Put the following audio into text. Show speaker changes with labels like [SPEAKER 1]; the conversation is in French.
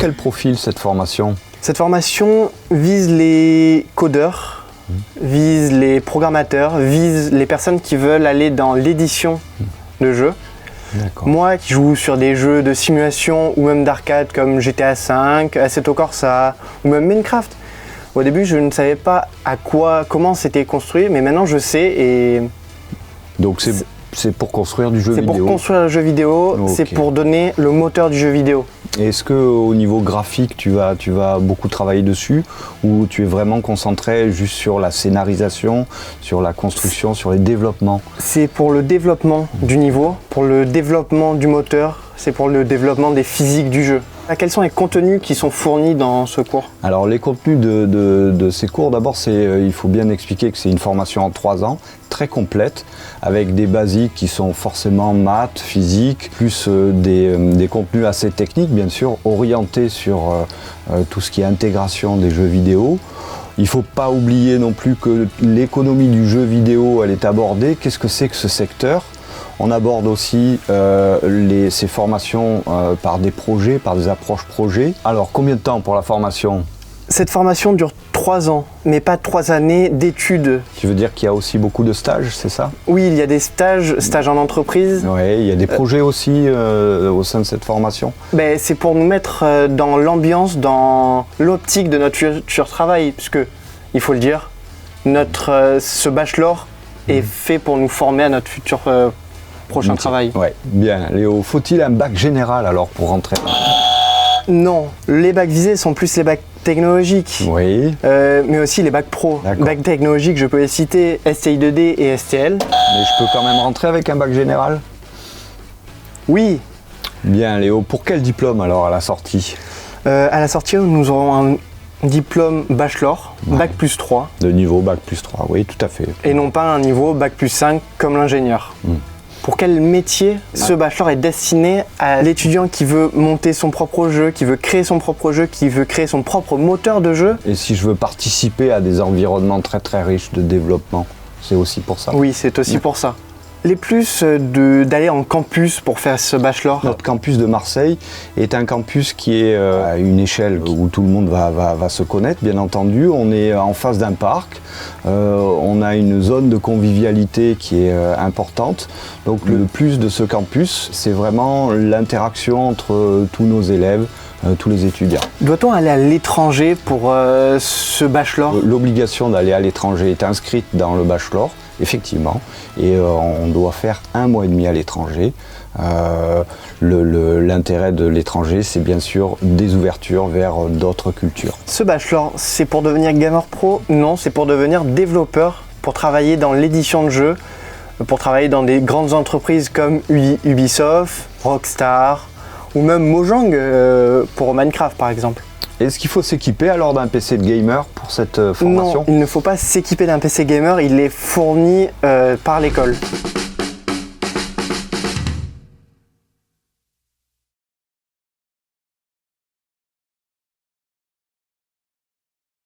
[SPEAKER 1] quel profil cette formation?
[SPEAKER 2] Cette formation vise les codeurs, vise les programmateurs, vise les personnes qui veulent aller dans l'édition de jeux. Moi qui joue sur des jeux de simulation ou même d'arcade comme GTA V, Assetto Corsa ou même Minecraft. Au début, je ne savais pas comment c'était construit, mais maintenant je sais et...
[SPEAKER 1] Donc c'est pour construire du jeu vidéo?
[SPEAKER 2] C'est pour construire le jeu vidéo, c'est pour donner le moteur du jeu vidéo.
[SPEAKER 1] Est-ce qu'au niveau graphique, tu vas beaucoup travailler dessus ou tu es vraiment concentré juste sur la scénarisation, sur la construction, sur les développements?
[SPEAKER 2] C'est pour le développement du niveau, pour le développement du moteur, c'est pour le développement des physiques du jeu. Quels sont les contenus qui sont fournis dans ce cours?
[SPEAKER 1] Alors les contenus de ces cours, d'abord il faut bien expliquer que c'est une formation en 3 ans, très complète, avec des basiques qui sont forcément maths, physique, plus des contenus assez techniques bien sûr, orientés sur tout ce qui est intégration des jeux vidéo. Il ne faut pas oublier non plus que l'économie du jeu vidéo, elle est abordée. Qu'est-ce que c'est que ce secteur? On aborde aussi ces formations par des projets, par des approches projets. Alors, combien de temps pour la formation?
[SPEAKER 2] Cette formation dure 3 ans, mais pas 3 années d'études.
[SPEAKER 1] Tu veux dire qu'il y a aussi beaucoup de stages, c'est ça?
[SPEAKER 2] Oui, il y a des stages en entreprise.
[SPEAKER 1] Oui, il y a des projets aussi au sein de cette formation.
[SPEAKER 2] C'est pour nous mettre dans l'ambiance, dans l'optique de notre futur travail, puisque, il faut le dire, ce bachelor est fait pour nous former à notre futur prochain travail.
[SPEAKER 1] Ouais. Bien, Léo, faut-il un bac général alors pour rentrer?
[SPEAKER 2] Non, les bacs visés sont plus les bacs technologiques,
[SPEAKER 1] oui.
[SPEAKER 2] Mais aussi les bacs pro. Bacs technologiques, je peux les citer, STI 2D et STL.
[SPEAKER 1] Mais je peux quand même rentrer avec un bac général?
[SPEAKER 2] Oui.
[SPEAKER 1] Bien, Léo, pour quel diplôme alors à la sortie?
[SPEAKER 2] À la sortie, nous aurons un diplôme bachelor, bac plus 3.
[SPEAKER 1] De niveau bac plus 3, oui, tout à fait.
[SPEAKER 2] Et non pas un niveau bac plus 5 comme l'ingénieur. Pour quel métier ce bachelor est destiné à l'étudiant qui veut monter son propre jeu, qui veut créer son propre jeu, qui veut créer son propre moteur de jeu?
[SPEAKER 1] Et si je veux participer à des environnements très très riches de développement, c'est aussi pour ça?
[SPEAKER 2] Oui, c'est aussi pour ça. Les plus d'aller en campus pour faire ce bachelor?
[SPEAKER 1] Notre campus de Marseille est un campus qui est à une échelle où tout le monde va se connaître, bien entendu. On est en face d'un parc, on a une zone de convivialité qui est importante. Donc le plus de ce campus, c'est vraiment l'interaction entre tous nos élèves, tous les étudiants.
[SPEAKER 2] Doit-on aller à l'étranger pour ce bachelor?
[SPEAKER 1] L'obligation d'aller à l'étranger est inscrite dans le bachelor, effectivement, et on doit faire 1 mois et demi à l'étranger. L'intérêt de l'étranger, c'est bien sûr des ouvertures vers d'autres cultures.
[SPEAKER 2] Ce bachelor, c'est pour devenir gamer pro? Non, c'est pour devenir développeur, pour travailler dans l'édition de jeux, pour travailler dans des grandes entreprises comme Ubisoft, Rockstar, ou même Mojang pour Minecraft par exemple.
[SPEAKER 1] Est-ce qu'il faut s'équiper alors d'un PC de gamer pour cette formation?
[SPEAKER 2] Non, il ne faut pas s'équiper d'un PC gamer, il est fourni par l'école.